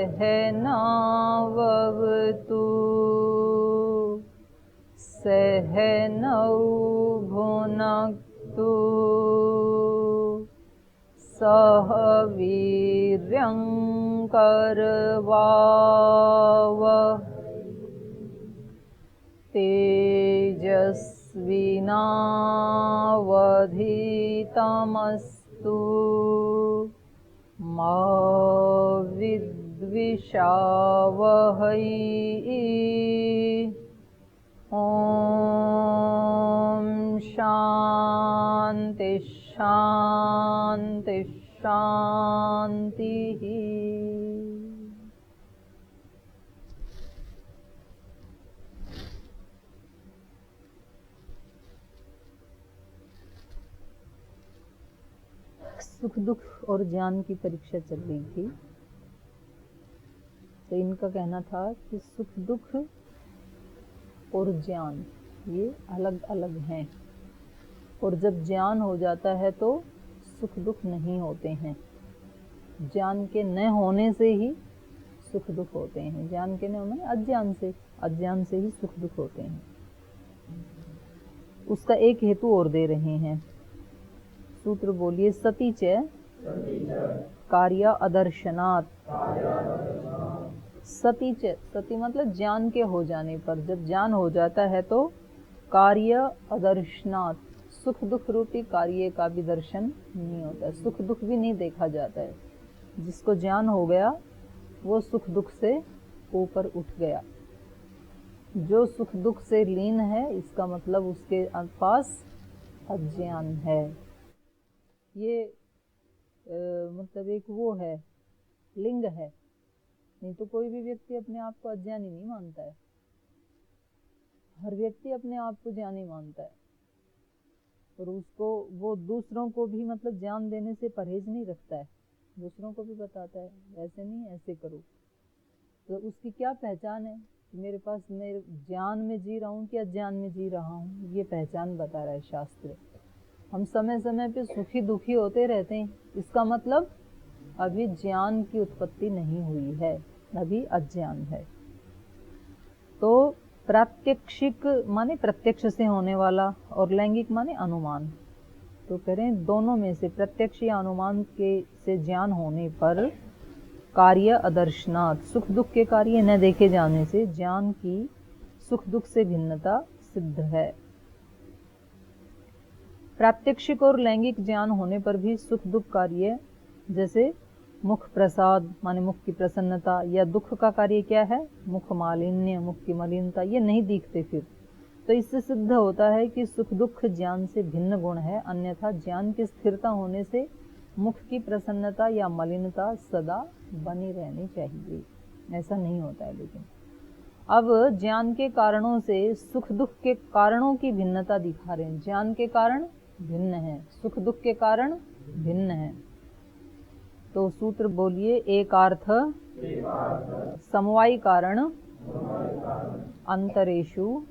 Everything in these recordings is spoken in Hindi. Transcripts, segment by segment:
सहनाववतु सहनौ भुनक्तु सह वीर्यं करवावहै तेजस्विनावधीतमस्तु मा विद्विषावहै। ॐ शान्ति शान्ति शान्तिः। सुख दुख और ज्ञान की परीक्षा चल रही थी, तो इनका कहना था कि सुख दुख और ज्ञान ये अलग अलग हैं, और जब ज्ञान हो जाता है तो सुख दुख नहीं होते हैं। ज्ञान के न होने से ही सुख दुख होते हैं, ज्ञान के न होने अज्ञान से ही सुख दुख होते हैं। उसका एक हेतु और दे रहे हैं, सूत्र बोलिए। सती च कार्य अदर्शनात्। सती च, सती मतलब ज्ञान के हो जाने पर, जब ज्ञान हो जाता है तो कार्य अदर्शनात्, सुख दुख रूपी कार्य का भी दर्शन नहीं होता है, सुख दुख भी नहीं देखा जाता है। जिसको ज्ञान हो गया वो सुख दुख से ऊपर उठ गया। जो सुख दुख से लीन है, इसका मतलब उसके पास अज्ञान है। ये मतलब एक वो है, लिंग है। नहीं तो कोई भी व्यक्ति अपने आप को अज्ञानी नहीं मानता है, हर व्यक्ति अपने आप को ज्ञानी मानता है, और उसको वो दूसरों को भी मतलब ज्ञान देने से परहेज नहीं रखता है, दूसरों को भी बताता है ऐसे नहीं ऐसे करो। तो उसकी क्या पहचान है कि मेरे पास मेरे ज्ञान में जी रहा हूँ कि अज्ञान में जी रहा हूँ, ये पहचान बता रहा है शास्त्र। हम समय समय पे सुखी दुखी होते रहते हैं, इसका मतलब अभी ज्ञान की उत्पत्ति नहीं हुई है, अभी अज्ञान है। तो प्रात्यक्षिक माने प्रत्यक्ष से होने वाला, और लैंगिक माने अनुमान। तो करें दोनों में से प्रत्यक्ष या अनुमान के से ज्ञान होने पर कार्य अदर्शनात्, सुख दुख के कार्य न देखे जाने से ज्ञान की सुख दुख से भिन्नता सिद्ध है। प्रात्यक्षिक और लैंगिक ज्ञान होने पर भी सुख दुख कार्य, जैसे मुख प्रसाद माने मुख की प्रसन्नता, या दुख का कार्य क्या है, मुख मालिन्य, मुख की मलिनता, ये नहीं दिखते फिर। तो इससे सिद्ध होता है कि सुख दुख ज्ञान से भिन्न गुण है, अन्यथा ज्ञान की स्थिरता होने से मुख की प्रसन्नता या मलिनता सदा बनी रहनी चाहिए, ऐसा नहीं होता है। लेकिन अब ज्ञान के कारणों से सुख दुख के कारणों की भिन्नता दिखा रहे हैं। ज्ञान के कारण भिन्न है, सुख दुख के कारण भिन्न है। तो सूत्र बोलिए। एकार्थ समवायी कारण अंतरेषु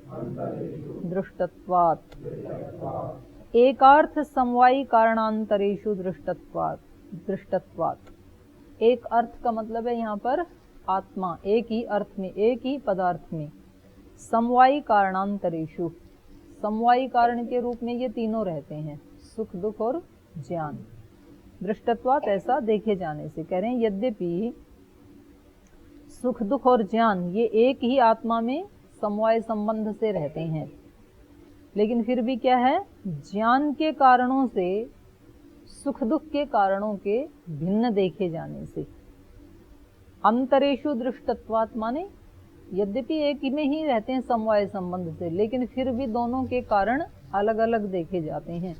दृष्टत्वात्। एकार्थ समवायी कारणांतरेषु दृष्टत्वात्। एक अर्थ का मतलब है यहाँ पर आत्मा, एक ही अर्थ में, एक ही पदार्थ में। समवायी कारणांतरेषु, समवायी कारण के रूप में ये तीनों रहते हैं, सुख दुख और ज्ञान। दृष्टत्वात् ऐसा देखे जाने से। कह रहे हैं यद्यपि सुख दुख और ज्ञान ये एक ही आत्मा में समवाय संबंध से रहते हैं, लेकिन फिर भी क्या है, ज्ञान के कारणों से सुख दुख के कारणों के भिन्न देखे जाने से। अंतरेषु दृष्टत्वात् माने यद्यपि एक ही में ही रहते हैं समवाय संबंध से, लेकिन फिर भी दोनों के कारण अलग अलग देखे जाते हैं।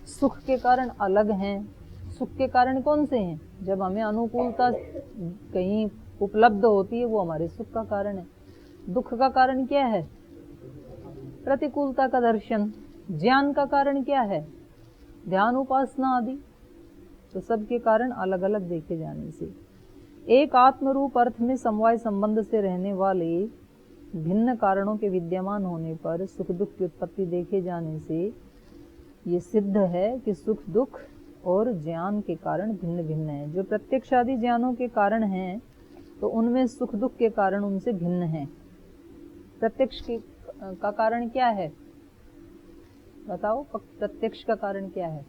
सुख के कारण अलग हैं। सुख के कारण कौन से हैं, जब हमें अनुकूलता कहीं उपलब्ध होती है वो हमारे सुख का कारण है। दुख का कारण क्या है, प्रतिकूलता का दर्शन। ज्ञान का कारण क्या है, ध्यान उपासना आदि। तो सबके कारण अलग अलग देखे जाने से एक आत्मरूप अर्थ में समवाय संबंध से रहने वाले भिन्न कारणों के विद्यमान होने पर सुख दुख की उत्पत्ति देखे जाने से ये सिद्ध है कि सुख दुख और ज्ञान के कारण भिन्न भिन्न है। जो प्रत्यक्ष आदि ज्ञानों के कारण हैं तो उनमें सुख दुख के कारण उनसे भिन्न है। प्रत्यक्ष का कारण क्या है? बताओ, प्रत्यक्ष का कारण क्या है?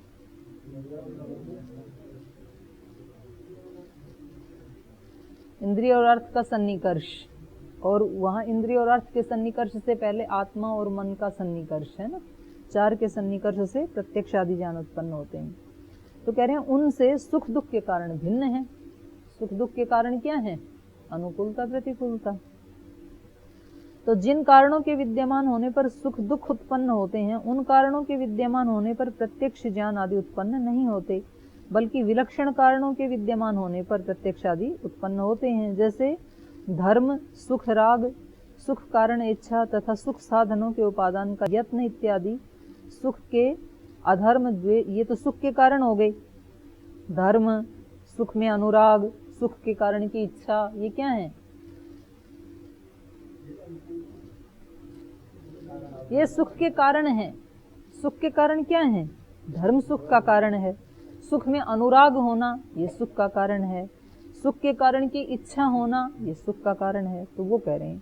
इंद्रिय और अर्थ का सन्निकर्ष, और वहां इंद्रिय और अर्थ के सन्निकर्ष से पहले आत्मा और मन का सन्निकर्ष है ना। चार के सन्निकर्ष से प्रत्यक्ष आदि ज्ञान उत्पन्न होते हैं। तो कह रहे हैं उनसे सुख दुख के कारण भिन्न है। सुख दुख के कारण क्या है? अनुकूलता प्रतिकूलता। तो जिन कारणों के विद्यमान होने पर सुख दुख उत्पन्न होते हैं, उन कारणों के विद्यमान होने पर प्रत्यक्ष ज्ञान आदि उत्पन्न नहीं होते, बल्कि विलक्षण कारणों के विद्यमान होने पर प्रत्यक्ष आदि उत्पन्न होते हैं। जैसे धर्म, सुख राग, सुख कारण इच्छा तथा सुख साधनों के उपादान का यत्न इत्यादि, सुख के अधर्म द्वेष, ये तो सुख के कारण हो गए। धर्म, सुख में अनुराग, सुख के कारण की इच्छा, ये क्या है? ये सुख के कारण है। सुख के कारण क्या है? धर्म सुख का कारण है। सुख में अनुराग होना, ये सुख का कारण है। सुख के कारण की इच्छा होना, ये सुख का कारण है। तो वो कह रहे हैं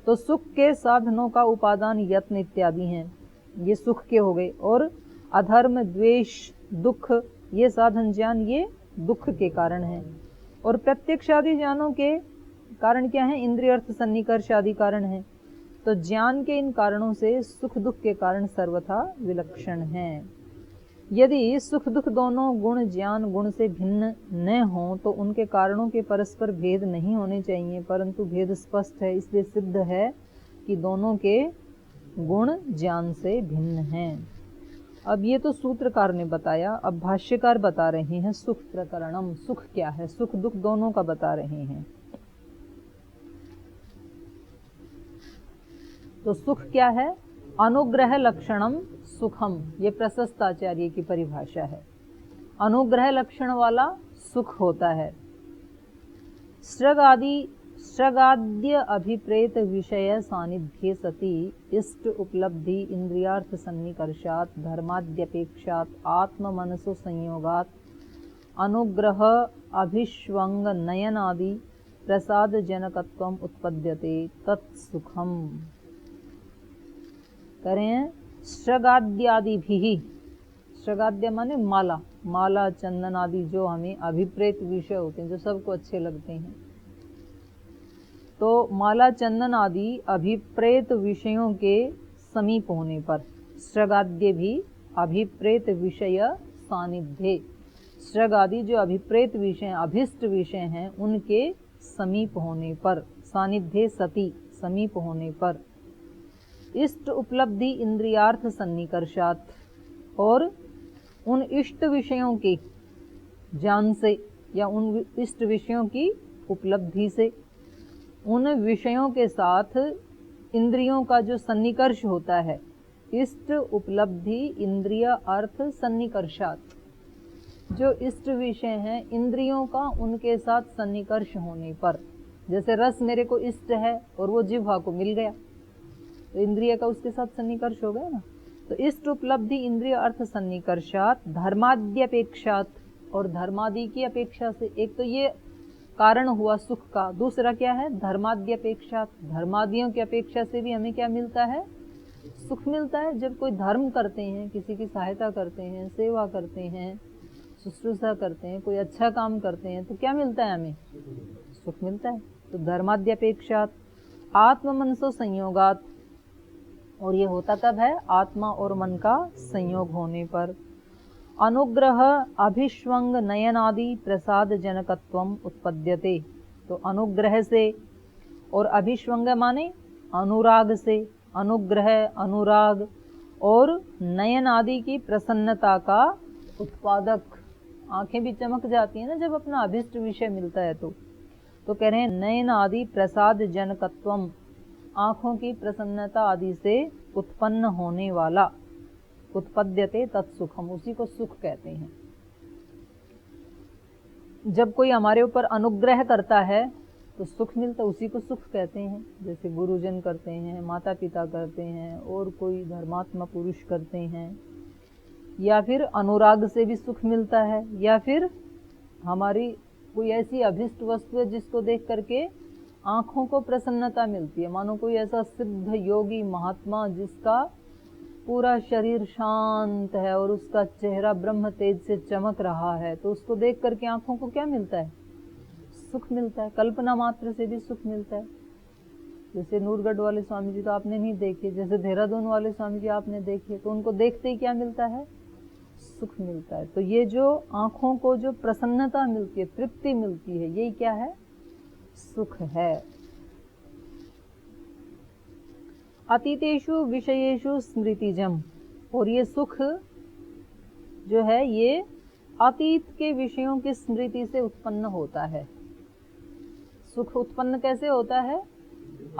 तो सुख के साधनों का उपादान यत्न इत्यादि हैं, ये सुख के हो गए। और अधर्म, द्वेष, दुख, ये साधन ज्ञान, ये दुख के कारण हैं। और प्रत्यक्ष आदि ज्ञानों के कारण क्या है? इंद्रिय अर्थ सन्निकर्ष आदि कारण है। तो ज्ञान के इन कारणों से सुख दुख के कारण सर्वथा विलक्षण हैं। यदि सुख दुख दोनों गुण ज्ञान गुण से भिन्न न हो तो उनके कारणों के परस्पर भेद नहीं होने चाहिए, परंतु भेद स्पष्ट है, इसलिए सिद्ध है कि दोनों के गुण ज्ञान से भिन्न हैं। अब ये तो सूत्रकार ने बताया, अब भाष्यकार बता रहे हैं सुख प्रकरणम। सुख क्या है? सुख दुख दोनों का बता रहे हैं। तो सुख क्या है? अनुग्रह लक्षणम सुखम, ये प्रशस्ताचार्य की परिभाषा है। अनुग्रह लक्षण वाला सुख होता है। सृगाद्य अभिप्रेत विषय सानिध्य सति इष्ट उपलब्धि इंद्रियार्थ सन्निकर्षात् धर्माद्यपेक्षात् आत्म मनसो संयोगात् अनुग्रह अभिष्वंग नयनादि प्रसाद जनकत्वम उत्पद्यते तत्सुखम। करें सृगाद्यादि भी, सृगाद्य माने माला, माला चंदन आदि जो हमें अभिप्रेत विषय होते हैं, जो सबको अच्छे लगते हैं। तो माला चंदन आदि अभिप्रेत विषयों के समीप होने पर, सृगाद्य भी अभिप्रेत विषय सानिध्य, सृग आदि जो अभिप्रेत विषय अभिष्ट विषय हैं उनके समीप होने पर, सानिध्य सति समीप होने पर, इष्ट उपलब्धि इंद्रियार्थ सन्निकर्षात्, और उन इष्ट विषयों के ज्ञान से या उन इष्ट विषयों की उपलब्धि से, उन विषयों के साथ इंद्रियों का जो सन्निकर्ष होता है, इष्ट उपलब्धि इंद्रिय अर्थ सन्निकर्षात्, जो इष्ट विषय हैं इंद्रियों का उनके साथ सन्निकर्ष होने पर, जैसे रस मेरे को इष्ट है और वो जिह्वा को मिल गया, तो इंद्रिय का उसके साथ सन्निकर्ष हो गया ना। तो इष्ट उपलब्धि इंद्रिय अर्थ सन्निकर्षात् धर्माद्यपेक्षात्, और धर्मादि की अपेक्षा से, एक तो ये कारण हुआ सुख का, दूसरा क्या है? धर्माद्यपेक्षात्, धर्मादियों की अपेक्षा से भी हमें क्या मिलता है? सुख मिलता है। जब कोई धर्म करते हैं, किसी की सहायता करते हैं, सेवा करते हैं, शुश्रूषा करते हैं, कोई अच्छा काम करते हैं, तो क्या मिलता है? हमें सुख मिलता है। तो धर्माद्यपेक्षात् आत्म मनसो संयोगात्, और ये होता कब है? आत्मा और मन का संयोग होने पर। अनुग्रह अभिष्वंग नयनादि प्रसाद जनकत्वम उत्पद्यते, तो अनुग्रह से और अभिष्वंग माने अनुराग से, अनुग्रह अनुराग और नयन आदि की प्रसन्नता का उत्पादक। आंखें भी चमक जाती हैं ना जब अपना अभिष्ट विषय मिलता है। तो कह रहे हैं नयन आदि प्रसाद जनकत्वम, आंखों की प्रसन्नता आदि से उत्पन्न होने वाला, उत्पद्यते तत्सुखम, उसी को सुख कहते हैं। जब कोई हमारे ऊपर अनुग्रह करता है तो सुख मिलता, उसी को सुख कहते हैं। जैसे गुरुजन करते हैं, माता पिता करते हैं, और कोई धर्मात्मा पुरुष करते हैं, या फिर अनुराग से भी सुख मिलता है, या फिर हमारी कोई ऐसी अभिष्ट वस्तु है जिसको देख करके आंखों को प्रसन्नता मिलती है, मानो कोई ऐसा सिद्ध योगी महात्मा जिसका पूरा शरीर शांत है और उसका चेहरा ब्रह्म तेज से चमक रहा है, तो उसको देख करके आंखों को क्या मिलता है? सुख मिलता है। कल्पना मात्र से भी सुख मिलता है। जैसे नूरगढ़ वाले स्वामी जी तो आपने नहीं देखे, जैसे देहरादून वाले स्वामी जी आपने देखे, तो उनको देखते ही क्या मिलता है? सुख मिलता है। तो ये जो आंखों को जो प्रसन्नता मिलती है, तृप्ति मिलती है, यही क्या है? सुख है। अतीतेषु विषयेषु स्मृतिजम, और ये सुख जो है ये अतीत के विषयों की स्मृति से उत्पन्न होता है। सुख उत्पन्न कैसे होता है?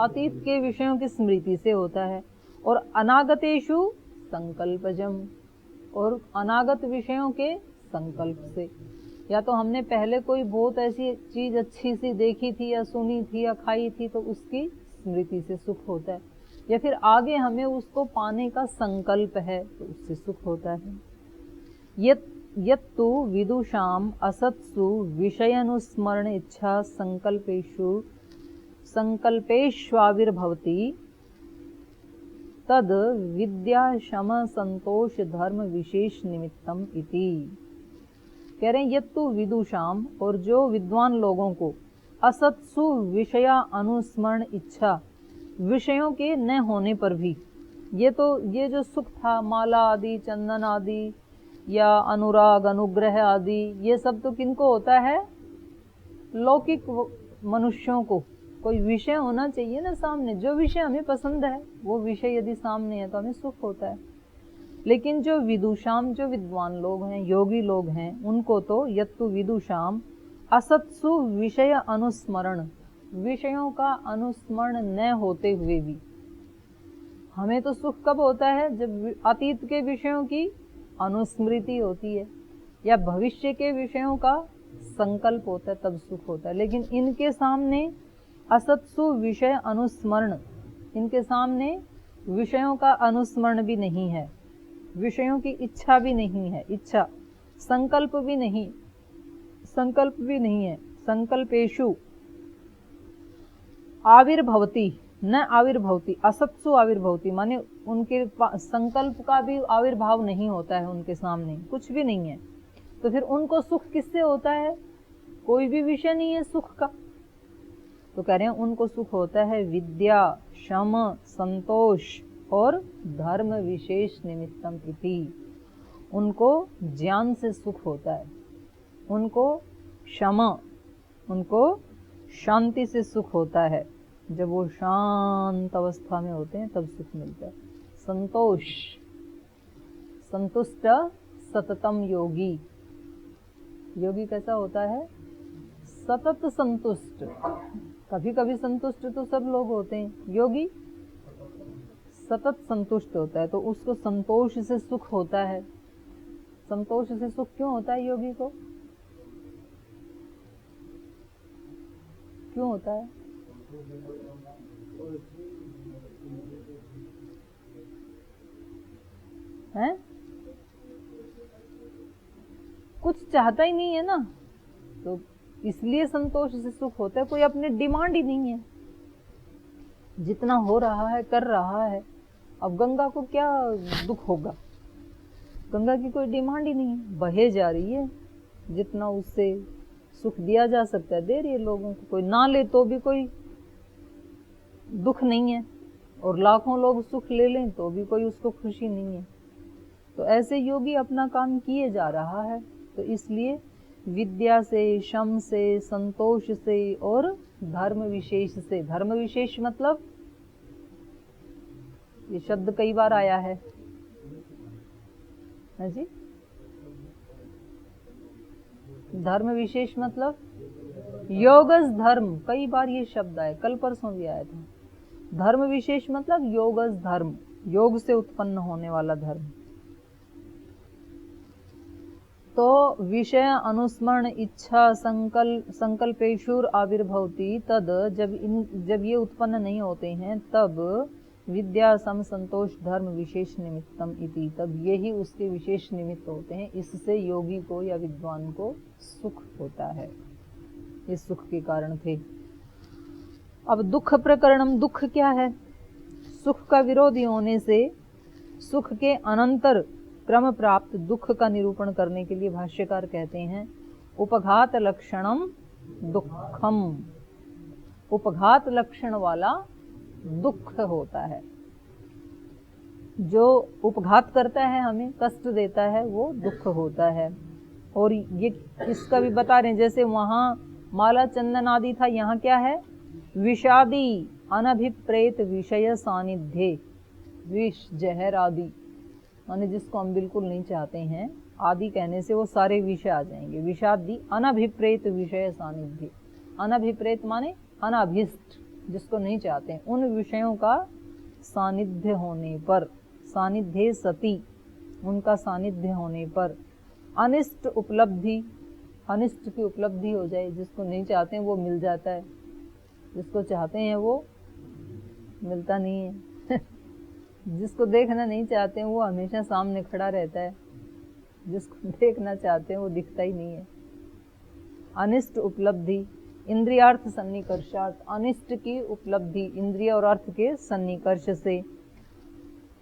अतीत के विषयों की स्मृति से होता है। और अनागतेषु संकल्पजम, और अनागत विषयों के संकल्प से। या तो हमने पहले कोई बहुत ऐसी चीज अच्छी सी देखी थी या सुनी थी या खाई थी, तो उसकी स्मृति से सुख होता है, या फिर आगे हमें उसको पाने का संकल्प है तो उससे सुख होता है। यत्तु विदुषाम असत्सु विषयानुस्मरण इच्छा संकल्पेष्वाविर्भवति तद विद्या शम संतोष धर्म विशेष निमित्तम इति। कह रहे हैं यत्तु विदुषाम, और जो विद्वान लोगों को असत्सु विषया अनुस्मरण इच्छा, विषयों के न होने पर भी, ये जो सुख था, माला आदि, चंदन आदि या अनुराग अनुग्रह आदि, ये सब तो किनको होता है? लौकिक मनुष्यों को। कोई विषय होना चाहिए ना सामने, जो विषय हमें पसंद है वो विषय यदि सामने है तो हमें सुख होता है। लेकिन जो विदुषाम, जो विद्वान लोग हैं, योगी लोग हैं, उनको तो यत्तु विदुषाम असत्सु विषय अनुस्मरण, विषयों का अनुस्मरण न होते हुए भी, हमें तो सुख कब होता है? जब अतीत के विषयों की अनुस्मृति होती है या भविष्य के विषयों का संकल्प होता है, तब सुख होता है। लेकिन इनके सामने असत्सु विषय अनुस्मरण, इनके सामने विषयों का अनुस्मरण भी नहीं है, विषयों की इच्छा भी नहीं है, इच्छा संकल्प भी नहीं है। संकल्पेषु आविर्भवती न आविर्भवती, असत्सु आविर्भवती, माने उनके संकल्प का भी आविर्भाव नहीं होता है, उनके सामने कुछ भी नहीं है। तो फिर उनको सुख किससे होता है? कोई भी विषय नहीं है सुख का। तो कह रहे हैं उनको सुख होता है विद्या, शम, संतोष और धर्म विशेष निमित्तम इति। उनको ज्ञान से सुख होता है, उनको क्षमा, उनको शांति से सुख होता है। जब वो शांत अवस्था में होते हैं तब सुख मिलता है। संतोष, संतुष्ट सततम योगी, योगी कैसा होता है? सतत संतुष्ट। कभी कभी संतुष्ट तो सब लोग होते हैं, योगी सतत संतुष्ट होता है, तो उसको संतोष से सुख होता है। संतोष से सुख क्यों होता है योगी को? क्यों होता है? हैं? कुछ चाहता ही नहीं है ना, तो इसलिए संतोष से सुख होता है। कोई अपने डिमांड ही नहीं है, जितना हो रहा है कर रहा है। अब गंगा को क्या दुख होगा? गंगा की कोई डिमांड ही नहीं है, बहे जा रही है, जितना उससे सुख दिया जा सकता है दे रही है लोगों को। कोई ना ले तो भी कोई दुख नहीं है, और लाखों लोग सुख ले लें तो भी कोई उसको खुशी नहीं है। तो ऐसे योगी अपना काम किए जा रहा है। तो इसलिए विद्या से, शम से, संतोष से और धर्म विशेष से। धर्म विशेष मतलब ये शब्द कई बार आया है जी। धर्म विशेष मतलब योगस धर्म, कई बार ये शब्द आया, कल परसों भी आया था। धर्म विशेष मतलब योगस धर्म, योग से उत्पन्न होने वाला धर्म। तो विषय अनुस्मरण इच्छा संकल्पेशुर आविर्भवती तद, जब ये उत्पन्न नहीं होते हैं तब विद्या सम संतोष धर्म विशेष निमित्तम इति, तब यही उसके विशेष निमित्त होते हैं। इससे योगी को या विद्वान को सुख होता है। इस सुख के कारण थे। अब दुख प्रकरणम, दुख क्या है? सुख का विरोधी होने से सुख के अनंतर क्रम प्राप्त दुख का निरूपण करने के लिए भाष्यकार कहते हैं उपघात लक्षणम दुखम। उपघात लक्षण वाला दुख होता है, जो उपघात करता है, हमें कष्ट देता है, वो दुख होता है। और ये इसका भी बता रहे हैं, जैसे वहाँ माला चंदन आदि था, यहाँ क्या है? विषादी अनभिप्रेत विषय सानिध्य। विष, जहर आदि माने जिसको हम बिल्कुल नहीं चाहते हैं, आदि कहने से वो सारे विषय आ जाएंगे। विषादी अनभिप्रेत विषय सानिध्य। अनभिप्रेत माने अनाभिष्ट, जिसको नहीं चाहते हैं, उन विषयों का सानिध्य होने पर, सानिध्य सती, उनका सानिध्य होने पर अनिष्ट उपलब्धि, अनिष्ट की उपलब्धि हो जाए। जिसको नहीं चाहते हैं वो मिल जाता है, जिसको चाहते हैं वो मिलता नहीं है। जिसको देखना नहीं चाहते हैं वो हमेशा सामने खड़ा रहता है, जिसको देखना चाहते हैं वो दिखता ही नहीं है। अनिष्ट उपलब्धि, इंद्रियार्थ सन्निकर्षार्थ, अनिष्ट की उपलब्धि इंद्रिय और अर्थ के सन्निकर्ष से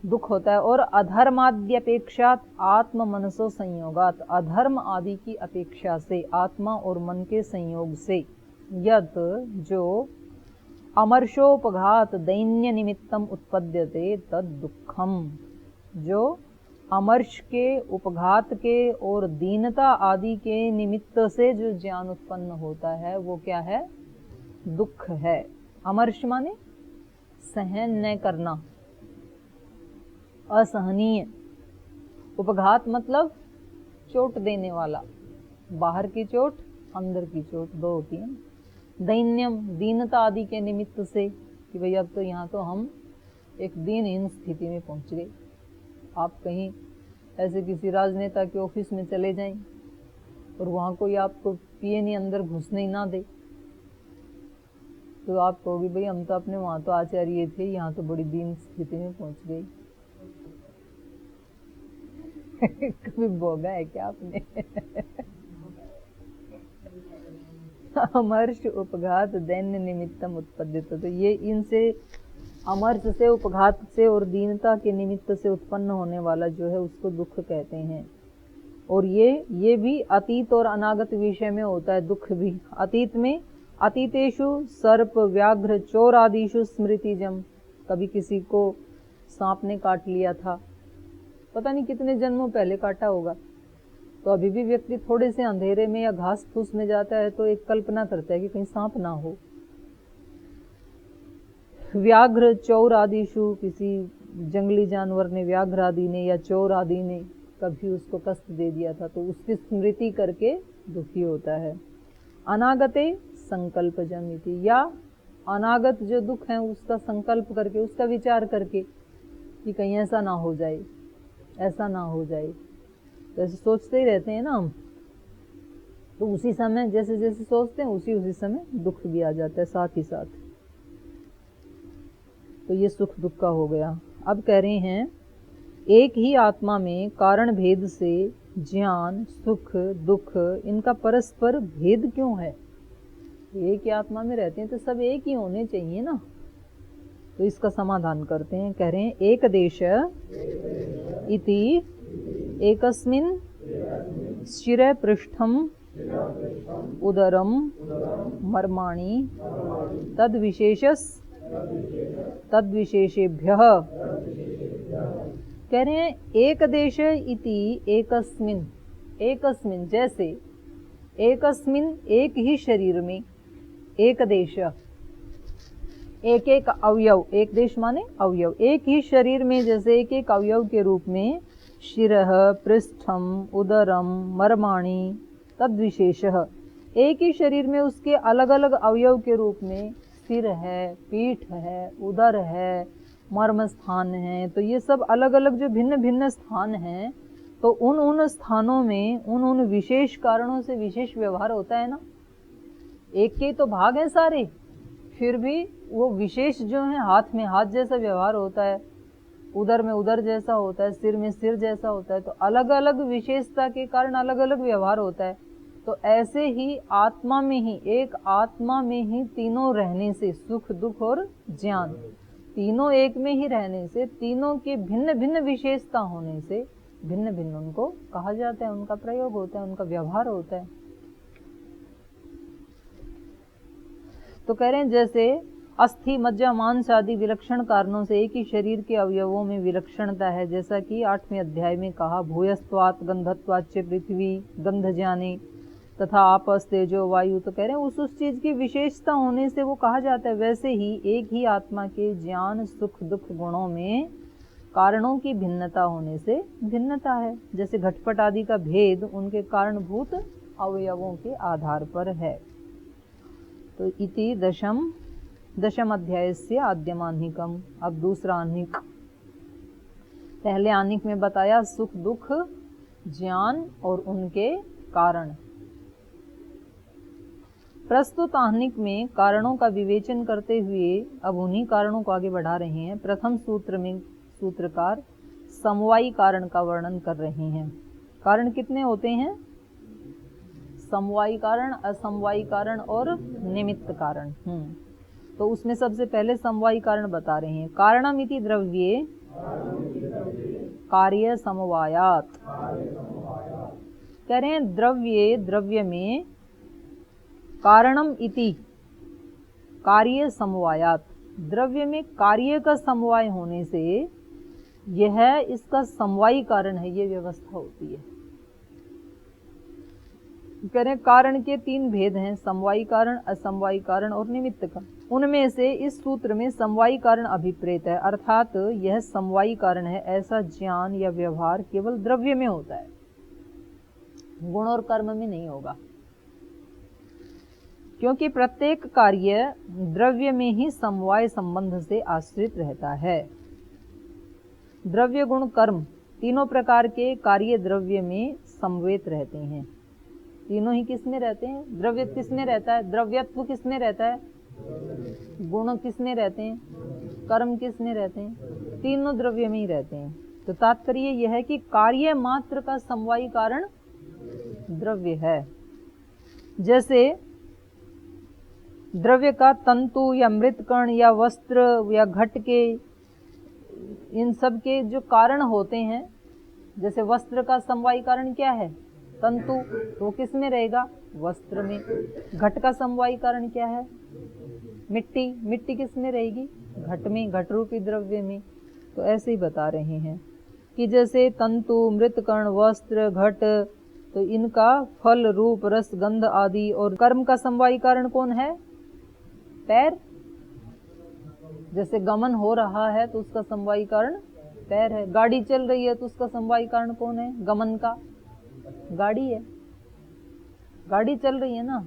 दुख होता है। और अधर्माद्यपेक्षात आत्म मनसो संयोगात, अधर्म आदि की अपेक्षा से, आत्मा और मन के संयोग से, यत जो अमर्षोपघात दैन्य निमित्तम उत्पद्यते तद दुखम, जो अमर्ष के, उपघात के और दीनता आदि के निमित्त से जो ज्ञान उत्पन्न होता है वो क्या है? दुख है। अमर्ष माने सहन न करना, असहनीय। उपघात मतलब चोट देने वाला, बाहर की चोट, अंदर की चोट, दो होती है। दैन्यम, दीनता आदि के निमित्त से, कि भाई अब तो यहाँ तो हम एक दीनहीन स्थिति में पहुंच गए। आप कहीं ऐसे किसी राजनेता के ऑफिस में चले जाएं और वहाँ कोई आपको पिए नहीं, अंदर घुसने ही ना दे, तो आप कहोगे भाई हम तो अपने वहाँ तो आचार्य थे, यहाँ तो बड़ी दीन स्थिति में पहुंच गई। कभी भोगा है क्या आपने? अमर्ष उपघात दैन्य निमित्तम उत्पद्यते, तो ये इनसे, अमर्ष से, उपघात से और दीनता के निमित्त से उत्पन्न होने वाला जो है उसको दुख कहते हैं। और ये भी अतीत और अनागत विषय में होता है दुख भी। अतीत में, अतीतेषु सर्प व्याघ्र चोर आदिषु स्मृतिजम, कभी किसी को सांप ने काट लिया था, पता नहीं कितने जन्मों पहले काटा होगा, तो अभी भी व्यक्ति थोड़े से अंधेरे में या घास फूस में जाता है तो एक कल्पना करता है कि कहीं सांप ना हो। व्याघ्र चौर आदिशु, किसी जंगली जानवर ने, व्याघ्र आदि ने या चौर आदि ने कभी उसको कष्ट दे दिया था, तो उसकी स्मृति करके दुखी होता है। अनागते संकल्प जमिति, या अनागत जो दुख है उसका संकल्प करके, उसका विचार करके कि कहीं ऐसा ना हो जाए, ऐसा ना हो जाए, जैसे सोचते ही रहते हैं ना हम, तो उसी समय जैसे जैसे सोचते हैं उसी समय दुख भी आ जाता है साथ ही साथ। तो ये सुख दुख का हो गया। अब कह रहे हैं एक ही आत्मा में कारण भेद से ज्ञान, सुख, दुख, इनका परस्पर भेद क्यों है? एक ही आत्मा में रहते हैं तो सब एक ही होने चाहिए ना। तो इसका समाधान करते हैं, कह रहे हैं एक देश इति एकस्मिन् शिरे पृष्ठम उदरम मर्माणि तद्विशेषेभ्यः। कह रहे हैं एक देश इति एकस्मिन्, एकस्मिन् जैसे एकस्मिन् एक ही शरीर में, एक देश, एक एक अवयव, एक देश माने अवयव, एक ही शरीर में जैसे एक एक अवयव के रूप में शिरः पृष्ठम उदरम मर्माणि तद्विशेषः, एक ही शरीर में उसके अलग अलग अवयव के रूप में सिर है, पीठ है, उदर है, मर्म स्थान है, तो ये सब अलग अलग जो भिन्न भिन्न स्थान हैं, तो उन उन स्थानों में उन उन विशेष कारणों से विशेष व्यवहार होता है ना। एक के तो भाग हैं सारे, फिर भी वो विशेष जो है, हाथ में हाथ जैसा व्यवहार होता है, उदर में उदर जैसा होता है, सिर में सिर जैसा होता है, तो अलग अलग विशेषता के कारण अलग अलग व्यवहार होता है। तो तो ऐसे ही आत्मा में ही, एक आत्मा में ही तीनों रहने से, सुख दुख और ज्ञान तीनों एक में ही रहने से, तीनों के भिन्न भिन्न विशेषता होने से भिन्न भिन्न उनको कहा जाता है, उनका प्रयोग होता है, उनका व्यवहार होता है। तो कह रहे हैं जैसे अस्थि मज्जा मांस आदि विलक्षण कारणों से एक ही शरीर के अवयवों में विलक्षणता है, जैसा कि 8वें अध्याय में कहा, भूयस्त्वात् गंधत्वाच्च पृथ्वी गंध जाने तथा आपस तेजो वायु। तो कह रहे हैं उस चीज की विशेषता होने से वो कहा जाता है। वैसे ही एक ही आत्मा के ज्ञान सुख दुख गुणों में कारणों की भिन्नता होने से भिन्नता है, जैसे घटपट आदि का भेद उनके कारणभूत अवयवों के आधार पर है। तो इति दशम अध्याय से आद्यमानिकम। अब दूसरा आह्निक। पहले आह्निक में बताया सुख दुख ज्ञान और उनके कारण। प्रस्तुत आह्निक में कारणों का विवेचन करते हुए अब उन्हीं कारणों को आगे बढ़ा रहे हैं। प्रथम सूत्र में सूत्रकार समवायी कारण का वर्णन कर रहे हैं। कारण कितने होते हैं? समवायी कारण, असमवायी कारण और निमित्त कारण। तो उसमें सबसे पहले समवायी कारण बता रहे हैं। कारणमिति द्रव्ये कार्य समवायात। कह रहे हैं द्रव्य में कारणम इति कार्य समवायात, द्रव्य में कार्य का समवाय होने से यह इसका समवायी कारण है, ये व्यवस्था होती है। कह रहे हैं कारण के 3 भेद हैं, समवायी कारण, असमवायी कारण और निमित्त का। उनमें से इस सूत्र में समवायी कारण अभिप्रेत है, अर्थात यह समवायी कारण है। ऐसा ज्ञान या व्यवहार केवल द्रव्य में होता है, गुण और कर्म में नहीं होगा, क्योंकि प्रत्येक कार्य द्रव्य में ही समवाय संबंध से आश्रित रहता है। द्रव्य गुण कर्म तीनों प्रकार के कार्य द्रव्य में समवेत रहते हैं। तीनों ही किस में रहते हैं? द्रव्य किस में रहता है? द्रव्यत्व किस में रहता है? गुण किस में रहते हैं? कर्म किस में रहते हैं? तीनों द्रव्य में ही रहते हैं। तो तात्पर्य यह है कि कार्य मात्र का समवायी कारण द्रव्य है। जैसे द्रव्य का तंतु या मृतकण या वस्त्र या घट के, इन सब के जो कारण होते हैं, जैसे वस्त्र का समवायी कारण क्या है? तंतु, तो किस में रहेगा? वस्त्र में। घट का समवायी कारण क्या है? मिट्टी, मिट्टी किस में रहेगी? घट में, घट रूपी द्रव्य में। तो ऐसे ही बता रहे हैं कि जैसे तंतु, मृतकण, वस्त्र, घट, तो इनका फल रूप रस गंध आदि, और कर्म का समवायी कारण कौन है? पैर। जैसे गमन हो रहा है तो उसका समवायी कारण पैर है। गाड़ी चल रही है तो उसका समवायी कारण कौन है? गमन का गाड़ी है, गाड़ी चल रही है ना,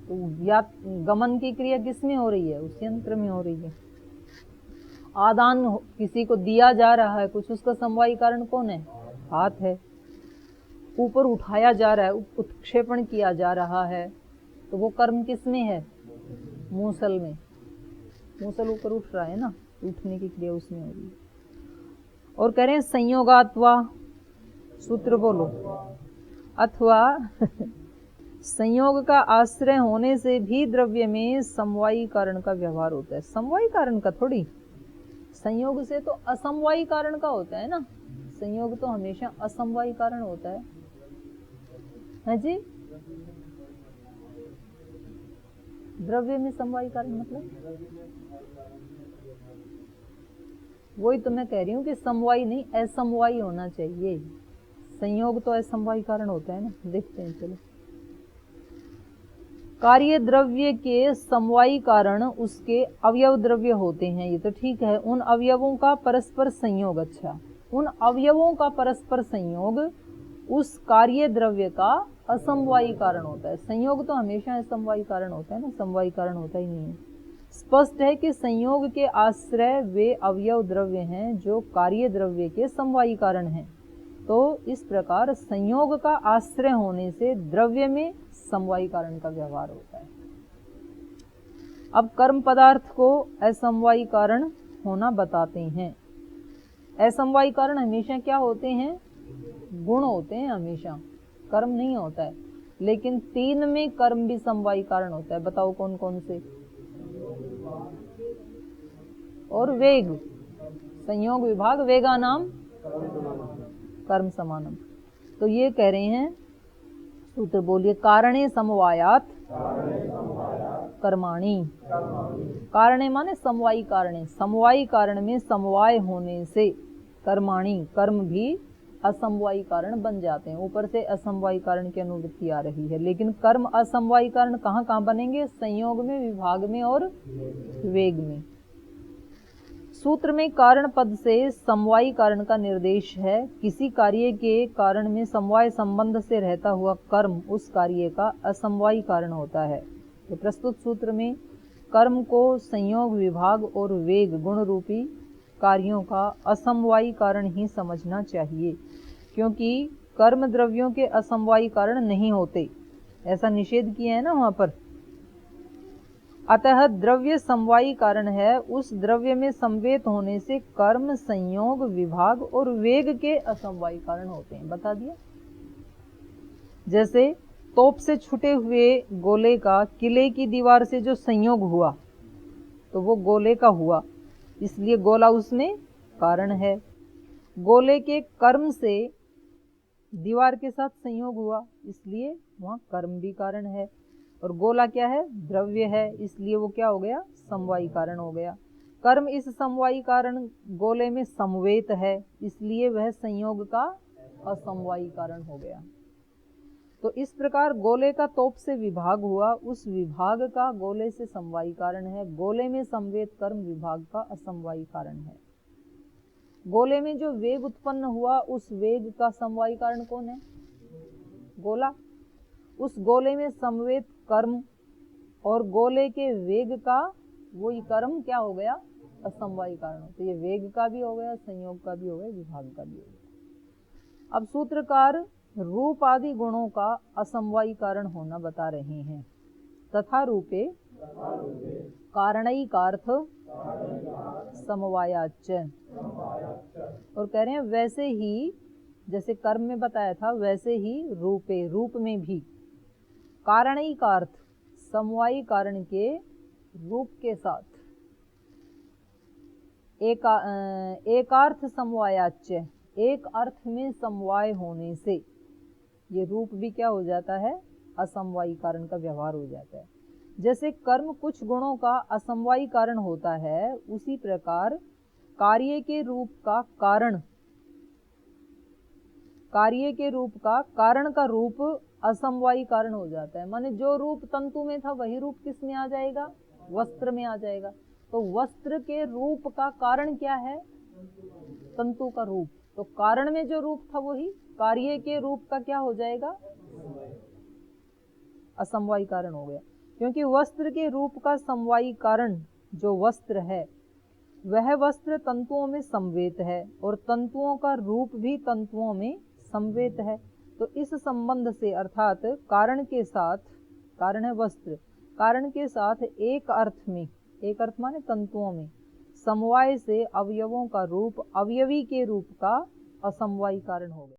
तो या गमन की क्रिया किस में हो रही है? उस यंत्र में हो रही है। आदान किसी को दिया जा रहा है कुछ, उसका समवायी कारण कौन है? हाथ है। ऊपर उठाया जा रहा है, उत्क्षेपण किया जा रहा है, तो वो कर्म किस में है? मूसल में। मूसल ऊपर उठ रहा है ना, उठने की क्रिया उसमें हो रही है। और कह रहे हैं संयोगात्वा, सूत्र बोलो, अथवा संयोग का आश्रय होने से भी द्रव्य में समवायी कारण का व्यवहार होता है। समवायी कारण का थोड़ी, संयोग से तो असमवायी कारण का होता है ना। संयोग तो हमेशा असमवायी कारण होता है जी। द्रव्य में समवायी कारण मतलब वही तो मैं कह रही हूँ कि समवायी नहीं, असमवायी होना चाहिए। संयोग तो असमवायी कारण होता है ना। देखते हैं, चलो। कार्य द्रव्य के समवायी कारण उसके अवयव द्रव्य होते हैं, ये तो ठीक है। उन अवयवों का परस्पर संयोग, अच्छा, उन अवयवों का परस्पर संयोग उस कार्य द्रव्य का असमवायी कारण होता है। संयोग तो हमेशा असमवायी कारण होता है ना, समवायी कारण होता ही नहीं है। स्पष्ट है कि संयोग के आश्रय वे अवयव द्रव्य हैं जो कार्य द्रव्य के समवायी कारण हैं। तो इस प्रकार संयोग का आश्रय होने से द्रव्य में समवायी कारण का व्यवहार होता है। अब कर्म पदार्थ को असमवायी कारण होना बताते हैं। असमवायी कारण हमेशा क्या होते हैं? गुण होते हैं हमेशा, कर्म नहीं होता है। लेकिन 3 में कर्म भी समवायी कारण होता है। बताओ कौन कौन से? और वेग, संयोग विभाग वेगानाम कर्म समानम। तो ये कह रहे हैं सूत्र, बोलिए, कारणे समवायात कर्माणि। कारणे माने समवायी कारणे, समवायी कारण में समवाय होने से कर्माणि, कर्म भी असमवायी कारण बन जाते हैं। ऊपर से असमवायी कारण की अनुवृत्ति आ रही है, लेकिन कर्म असमवायी कारण कहाँ कहाँ बनेंगे? संयोग में, विभाग में और वेग में। सूत्र में कारण पद से समवायी कारण का निर्देश है। किसी कार्य के कारण में समवाय संबंध से रहता हुआ कर्म उस कार्य का असमवायी कारण होता है। तो प्रस्तुत सूत्र में कर्म को संयोग, विभाग और वेग गुण रूपी कार्यों का असमवायी कारण ही समझना चाहिए, क्योंकि कर्म द्रव्यों के असमवायी कारण नहीं होते, ऐसा निषेध किया है ना वहां पर। अतः द्रव्य समवायी कारण है, उस द्रव्य में समवेत होने से कर्म संयोग, विभाग और वेग के असमवायी कारण होते हैं। बता दिया। जैसे तोप से छूटे हुए गोले का किले की दीवार से जो संयोग हुआ, तो वो गोले का हुआ, इसलिए गोला उसमें कारण है। गोले के कर्म से दीवार के साथ संयोग हुआ, इसलिए वहां कर्म भी कारण है। और गोला क्या है? द्रव्य है, इसलिए वो क्या हो गया? समवायी कारण हो गया। कर्म इस समवायी कारण गोले में समवेत है, इसलिए वह संयोग का असमवायी कारण हो गया। तो इस प्रकार गोले का तोप से विभाग हुआ, उस विभाग का गोले से समवायी कारण है। गोले में समवेत कर्म विभाग का असमवायी कारण है। गोले में जो वेग उत्पन्न हुआ, उस वेग का समवायी कारण कौन है? गोला। उस गोले में समवेत कर्म और गोले के वेग का वही कर्म क्या हो गया? असमवायी कारण। तो ये वेग का भी हो गया, संयोग का भी हो गया, विभाग का भी हो गया। अब सूत्रकार रूप आदि गुणों का असमवायी कारण होना बता रहे हैं। तथा रूपे कारणैकार्थ समवायाच्च। और कह रहे हैं वैसे ही जैसे कर्म में बताया था, वैसे ही रूपे, रूप में भी कारणैकार्थ, समवायी कारण के रूप के साथ एकार्थ समवायाच्च, एक अर्थ में समवाय होने से ये रूप भी क्या हो जाता है? असमवायी कारण का व्यवहार हो जाता है। जैसे कर्म कुछ गुणों का असमवायी कारण होता है, उसी प्रकार कार्य के रूप का कारण, कार्य के रूप का कारण का रूप असमवायी कारण हो जाता है। माने जो रूप तंतु में था वही रूप किस में आ जाएगा? वस्त्र में आ जाएगा। तो वस्त्र के रूप का कारण क्या है? तंतु का रूप। तो कारण में जो रूप था वही कार्य के रूप का क्या हो जाएगा? असमवायी कारण हो गया। क्योंकि वस्त्र के रूप का समवायी कारण जो वस्त्र है, वह वस्त्र तंतुओं में समवेत है और तंतुओं का रूप भी तंतुओं में समवेत है। तो इस संबंध से अर्थात कारण के साथ, कारण है वस्त्र, कारण के साथ एक अर्थ में, एक अर्थ माने तंतुओं में समवाय से अवयवों का रूप अवयवी के रूप का असमवायी कारण हो गया।